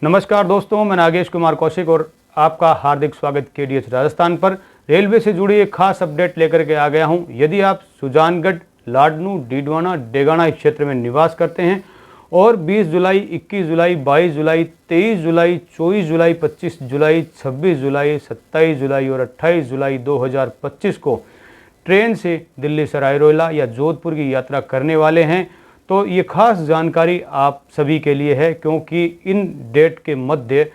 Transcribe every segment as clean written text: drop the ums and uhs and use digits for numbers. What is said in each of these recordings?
नमस्कार दोस्तों, मैं नागेश कुमार कौशिक और आपका हार्दिक स्वागत केडीएच राजस्थान पर रेलवे से जुड़ी एक खास अपडेट लेकर के आ गया हूं। यदि आप सुजानगढ़, लाडनू, डीडवाना, डेगाना क्षेत्र में निवास करते हैं और 20 जुलाई, 21 जुलाई, 22 जुलाई, 23 जुलाई, 24 जुलाई, 25 जुलाई, 26 जुलाई, 27 जुलाई और 28 जुलाई 2025 को ट्रेन से दिल्ली सराय रोहिल्ला या जोधपुर की यात्रा करने वाले हैं, तो ये खास जानकारी आप सभी के लिए है, क्योंकि इन डेट के मध्य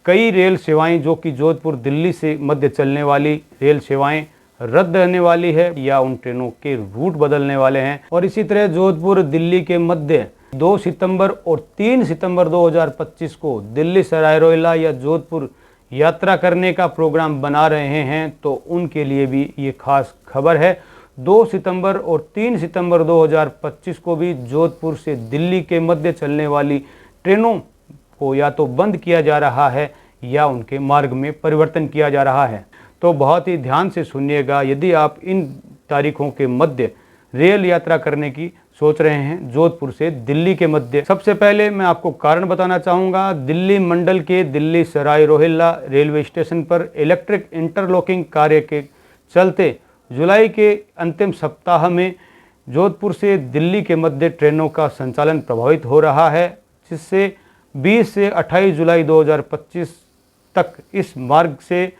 कई रेल सेवाएं जो कि जोधपुर दिल्ली से मध्य चलने वाली रेल सेवाएं रद्द रहने वाली है या उन ट्रेनों के रूट बदलने वाले हैं। और इसी तरह जोधपुर दिल्ली के मध्य 2 सितंबर और 3 सितंबर 2025 को दिल्ली सराय रोहिल्ला या जोधपुर यात्रा करने का प्रोग्राम बना रहे हैं, तो उनके लिए भी ये खास खबर है। 2 सितंबर और 3 सितंबर 2025 को भी जोधपुर से दिल्ली के मध्य चलने वाली ट्रेनों को या तो बंद किया जा रहा है या उनके मार्ग में परिवर्तन किया जा रहा है। तो बहुत ही ध्यान से सुनिएगा, यदि आप इन तारीखों के मध्य रेल यात्रा करने की सोच रहे हैं जोधपुर से दिल्ली के मध्य, सबसे पहले मैं आपको कारण बताना चाहूँगा। दिल्ली मंडल के दिल्ली सराय रोहिल्ला रेलवे स्टेशन पर इलेक्ट्रिक इंटरलॉकिंग कार्य के चलते जुलाई के अंतिम सप्ताह में जोधपुर से दिल्ली के मध्य ट्रेनों का संचालन प्रभावित हो रहा है, जिससे 20 से 28 जुलाई 2025 तक इस मार्ग से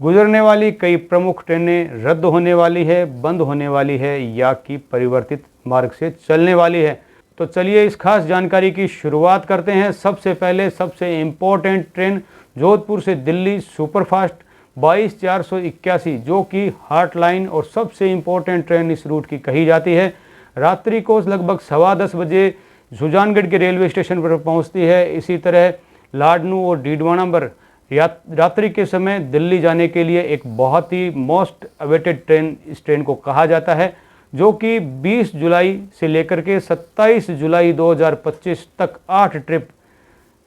गुजरने वाली कई प्रमुख ट्रेनें रद्द होने वाली है, बंद होने वाली है या कि परिवर्तित मार्ग से चलने वाली है। तो चलिए इस खास जानकारी की शुरुआत करते हैं। सबसे पहले सबसे इम्पोर्टेंट ट्रेन जोधपुर से दिल्ली सुपरफास्ट 22-481, जो कि हार्ट लाइन और सबसे इम्पोर्टेंट ट्रेन इस रूट की कही जाती है। रात्रि को लगभग 10:15 बजे सुजानगढ़ के रेलवे स्टेशन पर पहुंचती है। इसी तरह लाडनू और डीडवाना पर रात्रि के समय दिल्ली जाने के लिए एक बहुत ही मोस्ट अवेटेड ट्रेन इस ट्रेन को कहा जाता है, जो कि 20 जुलाई से लेकर के 27 जुलाई 2025 तक 8 ट्रिप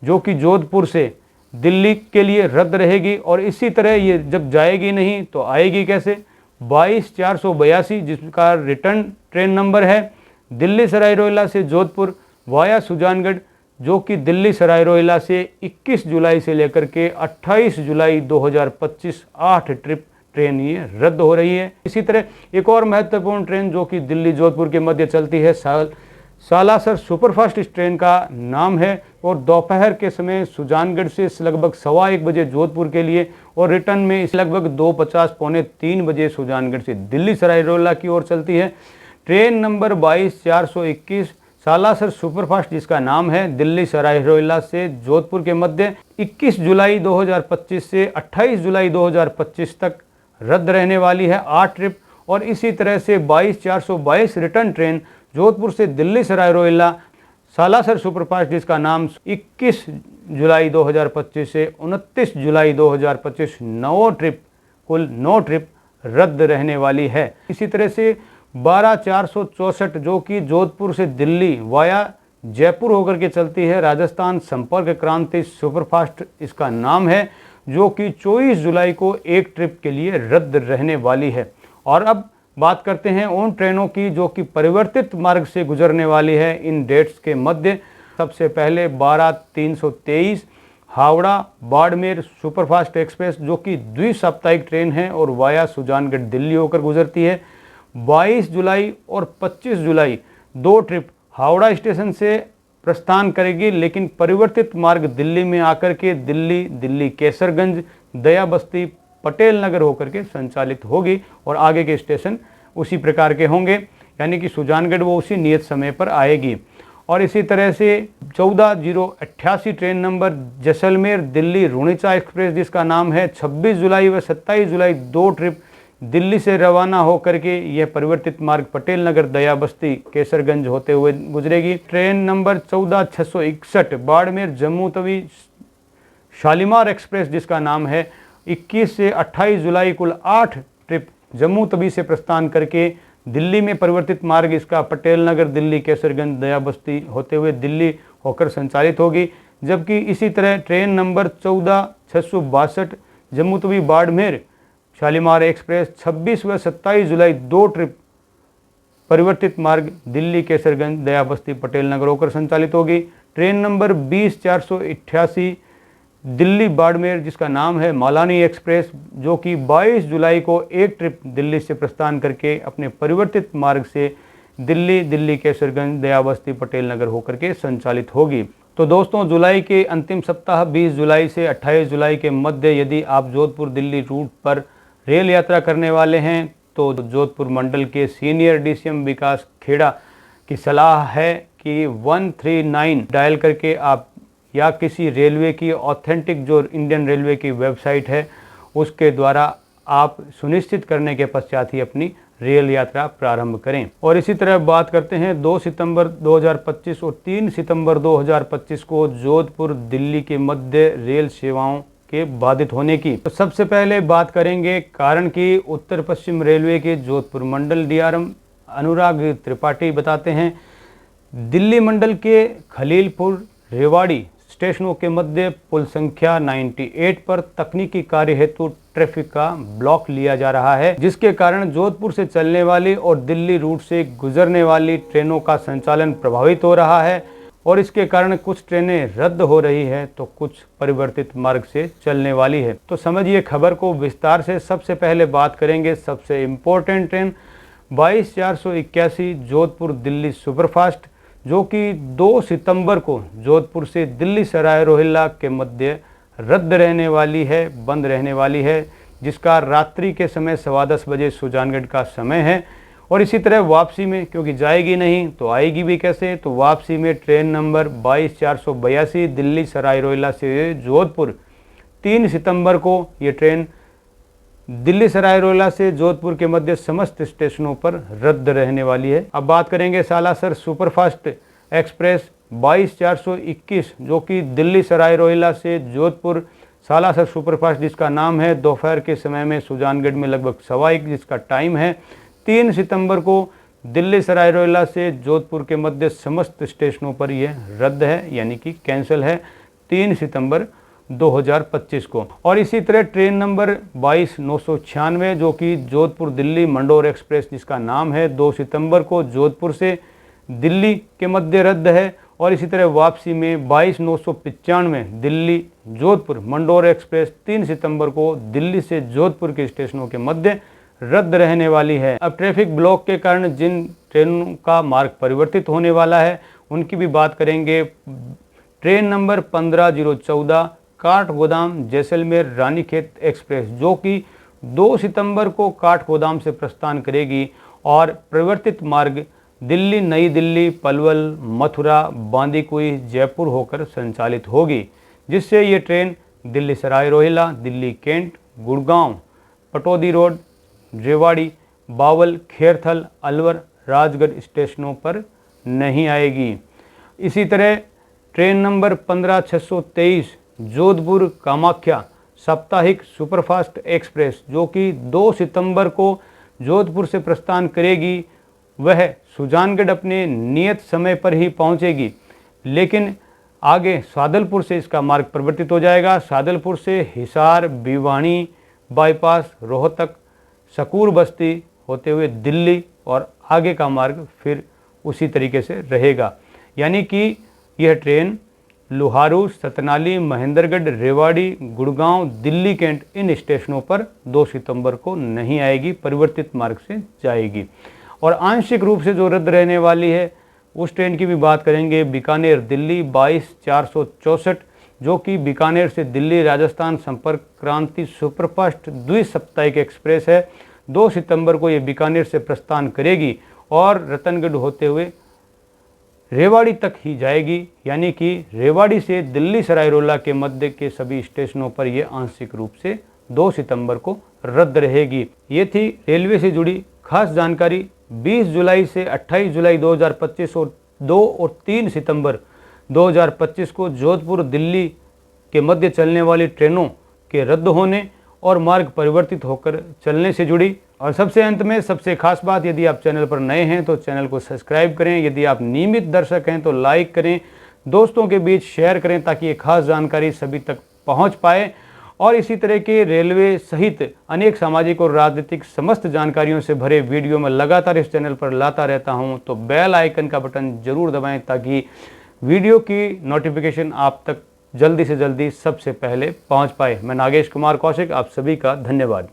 जो कि जोधपुर से दिल्ली के लिए रद्द रहेगी। और इसी तरह ये जब जाएगी नहीं तो आएगी कैसे, 22-482 जिसका रिटर्न ट्रेन नंबर है दिल्ली सराय रोहिल्ला से जोधपुर वाया सुजानगढ़, जो कि दिल्ली सराय रोहिल्ला से 21 जुलाई से लेकर के 28 जुलाई 2025 8 ट्रिप ट्रेन ये रद्द हो रही है। इसी तरह एक और महत्वपूर्ण ट्रेन जो कि दिल्ली जोधपुर के मध्य चलती है, सालासर सुपरफास्ट इस ट्रेन का नाम है, और दोपहर के समय सुजानगढ़ से लगभग 1:15 बजे जोधपुर के लिए और रिटर्न में इस लगभग 2:50 पौने 3 बजे सुजानगढ़ से दिल्ली सराय रोहिल्ला की ओर चलती है। ट्रेन नंबर 22-421 सालासर सुपरफास्ट, जिसका नाम है दिल्ली सराय रोहिल्ला से जोधपुर के मध्य 21 जुलाई 2025 से 28 जुलाई 2025 तक रद्द रहने वाली है 8 ट्रिप। और इसी तरह से 22-422 रिटर्न ट्रेन जोधपुर से दिल्ली सराय रोहिल्ला सालासर सुपरफास्ट, जिसका नाम 21 जुलाई 2025 से 29 जुलाई 2025 9 ट्रिप, कुल 9 ट्रिप रद्द रहने वाली है। इसी तरह से 12-464 जो कि जोधपुर से दिल्ली वाया जयपुर होकर के चलती है, राजस्थान संपर्क क्रांति सुपरफास्ट इसका नाम है, जो कि 24 जुलाई को एक ट्रिप के लिए रद्द रहने वाली है। और अब बात करते हैं उन ट्रेनों की जो कि परिवर्तित मार्ग से गुजरने वाली है इन डेट्स के मध्य। सबसे पहले 12-323 हावड़ा बाड़मेर सुपरफास्ट एक्सप्रेस, जो कि द्विसाप्ताहिक ट्रेन है और वाया सुजानगढ़ दिल्ली होकर गुजरती है। 22 जुलाई और 25 जुलाई 2 ट्रिप हावड़ा स्टेशन से प्रस्थान करेगी, लेकिन परिवर्तित मार्ग दिल्ली में आकर के दिल्ली केसरगंज, दया बस्ती, पटेल नगर होकर के संचालित होगी और आगे के स्टेशन उसी प्रकार के होंगे, यानी कि सुजानगढ़ वो उसी नियत समय पर आएगी। और इसी तरह से 14-088 train number Jaisalmer Delhi Runicha express, जिसका नाम है 26 जुलाई व 27 जुलाई 2 ट्रिप दिल्ली से रवाना होकर के यह परिवर्तित मार्ग पटेल नगर, दया बस्ती, केसरगंज होते हुए गुजरेगी। Train number 14-661 Barmer Jammu Tawi Shalimar express, जिसका नाम है 21 से 28 जुलाई कुल 8 ट्रिप जम्मू तवी से प्रस्थान करके दिल्ली में परिवर्तित मार्ग इसका पटेल नगर, दिल्ली, केसरगंज, दया बस्ती होते हुए दिल्ली होकर संचालित होगी। जबकि इसी तरह train number 14-662 Jammu Tawi Barmer Shalimar express 26 व 27 जुलाई 2 ट्रिप परिवर्तित मार्ग दिल्ली, केसरगंज, दया बस्ती, पटेल नगर होकर संचालित होगी। ट्रेन नंबर 20-488 दिल्ली बाड़मेर जिसका नाम है मालानी एक्सप्रेस, जो कि 22 जुलाई को एक ट्रिप दिल्ली से प्रस्थान करके अपने परिवर्तित मार्ग से दिल्ली केसरगंज दयाबस्ती पटेल नगर होकर के संचालित होगी। तो दोस्तों, जुलाई के अंतिम सप्ताह 20 जुलाई से 28 जुलाई के मध्य यदि आप जोधपुर दिल्ली रूट पर रेल यात्रा करने वाले हैं तो जोधपुर मंडल के सीनियर डीसीएम विकास खेड़ा की सलाह है कि 139 डायल करके आप या किसी रेलवे की ऑथेंटिक जो इंडियन रेलवे की वेबसाइट है उसके द्वारा आप सुनिश्चित करने के पश्चात ही अपनी रेल यात्रा प्रारंभ करें। और इसी तरह बात करते हैं 2 सितंबर 2025 और 3 सितंबर 2025 को जोधपुर दिल्ली के मध्य रेल सेवाओं के बाधित होने की। तो सबसे पहले बात करेंगे कारण की उत्तर पश्चिम रेलवे के जोधपुर मंडल डीआरएम अनुराग त्रिपाठी बताते हैं, दिल्ली मंडल के खलीलपुर रेवाड़ी स्टेशनों के मध्य पुल संख्या 98 पर तकनीकी कार्य हेतु ट्रैफिक का ब्लॉक लिया जा रहा है, जिसके कारण जोधपुर से चलने वाली और दिल्ली रूट से गुजरने वाली ट्रेनों का संचालन प्रभावित हो रहा है और इसके कारण कुछ ट्रेनें रद्द हो रही है तो कुछ परिवर्तित मार्ग से चलने वाली है। तो समझिए खबर को विस्तार से। सबसे पहले बात करेंगे सबसे important train 22/481 Jodhpur Delhi superfast, जो कि 2 सितंबर को जोधपुर से दिल्ली सराय रोहिल्ला के मध्य रद्द रहने वाली है, बंद रहने वाली है, जिसका रात्रि के समय 10:15 बजे सुजानगढ़ का समय है। और इसी तरह वापसी में, क्योंकि जाएगी नहीं तो आएगी भी कैसे, तो वापसी में ट्रेन नंबर 22/482 दिल्ली सराय रोहिल्ला से जोधपुर 3 सितंबर को ये ट्रेन दिल्ली सराय रोहिल्ला से जोधपुर के मध्य समस्त स्टेशनों पर रद्द रहने वाली है। अब बात करेंगे सालासर सुपरफास्ट एक्सप्रेस 22/421, जो कि दिल्ली सराय रोहिल्ला से जोधपुर सालासर सुपरफास्ट, जिसका नाम है दोपहर के समय में सुजानगढ़ में लगभग 1:15 जिसका टाइम है। 3 सितंबर को दिल्ली सराय रोहिल्ला से जोधपुर के मध्य समस्त स्टेशनों पर यह रद्द है, यानी कि कैंसिल है 3 सितंबर 2025 को। और इसी तरह ट्रेन नंबर 22/996, जो कि जोधपुर दिल्ली मंडोर एक्सप्रेस, जिसका नाम है 2 सितंबर को जोधपुर से दिल्ली के मध्य रद्द है। और इसी तरह वापसी में 22/995 दिल्ली जोधपुर मंडोर एक्सप्रेस 3 सितंबर को दिल्ली से जोधपुर के स्टेशनों के मध्य रद्द रहने वाली है। अब ट्रैफिक ब्लॉक के कारण जिन ट्रेनों का मार्ग परिवर्तित होने वाला है उनकी भी बात करेंगे। Train number 15014 Kathgodam Jaisalmer Ranikhet express, जो कि 2 सितंबर को काठगोदाम से प्रस्थान करेगी और परिवर्तित मार्ग दिल्ली, नई दिल्ली, पलवल, मथुरा, बांदीकुई, जयपुर होकर संचालित होगी, जिससे ये train Delhi Sarai Rohilla, Delhi cantt, Gurgaon, Pataudi road, Rewari, Bawal, Khairthal, Alwar, Rajgarh स्टेशनों पर नहीं आएगी। इसी तरह ट्रेन नंबर 15623 जोधपुर कामाख्या साप्ताहिक सुपरफास्ट एक्सप्रेस, जो कि 2 सितंबर को जोधपुर से प्रस्थान करेगी, वह सुजानगढ़ अपने नियत समय पर ही पहुंचेगी, लेकिन आगे सादलपुर से इसका मार्ग परिवर्तित हो जाएगा। सादलपुर से हिसार, भिवानी बाईपास, रोहतक, सकूर बस्ती होते हुए दिल्ली और आगे का मार्ग फिर उसी तरीके से रहेगा, यानी कि यह ट्रेन लुहारू, सतनाली, महेंद्रगढ़, रेवाड़ी, गुड़गांव, दिल्ली कैंट इन स्टेशनों पर 2 सितंबर को नहीं आएगी, परिवर्तित मार्ग से जाएगी। और आंशिक रूप से जो रद्द रहने वाली है उस ट्रेन की भी बात करेंगे। बीकानेर दिल्ली 22/464, जो कि बीकानेर से दिल्ली राजस्थान संपर्क क्रांति सुपरफास्ट द्विसाप्ताहिक एक्सप्रेस है। 2 सितंबर को ये बीकानेर से प्रस्थान करेगी और रतनगढ़ होते हुए रेवाड़ी तक ही जाएगी, यानी कि रेवाड़ी से दिल्ली सराय रोहिल्ला के मध्य के सभी स्टेशनों पर यह आंशिक रूप से 2 सितंबर को रद्द रहेगी। ये थी रेलवे से जुड़ी खास जानकारी। 20 जुलाई से 28 जुलाई 2025 और 2 और 3 सितंबर 2025 को जोधपुर दिल्ली के मध्य चलने वाली ट्रेनों के रद्द होने और मार्ग परिवर्तित होकर चलने से जुड़ी। और सबसे अंत में सबसे खास बात, यदि आप चैनल पर नए हैं तो चैनल को सब्सक्राइब करें, यदि आप नियमित दर्शक हैं तो लाइक करें, दोस्तों के बीच शेयर करें ताकि ये खास जानकारी सभी तक पहुंच पाए। और इसी तरह के रेलवे सहित अनेक सामाजिक और राजनीतिक समस्त जानकारियों से भरे वीडियो में लगातार इस चैनल पर लाता रहता हूं, तो बेल आइकन का बटन जरूर दबाएं ताकि वीडियो की नोटिफिकेशन आप तक जल्दी से जल्दी सबसे पहले पहुंच पाए। मैं नागेश कुमार कौशिक, आप सभी का धन्यवाद।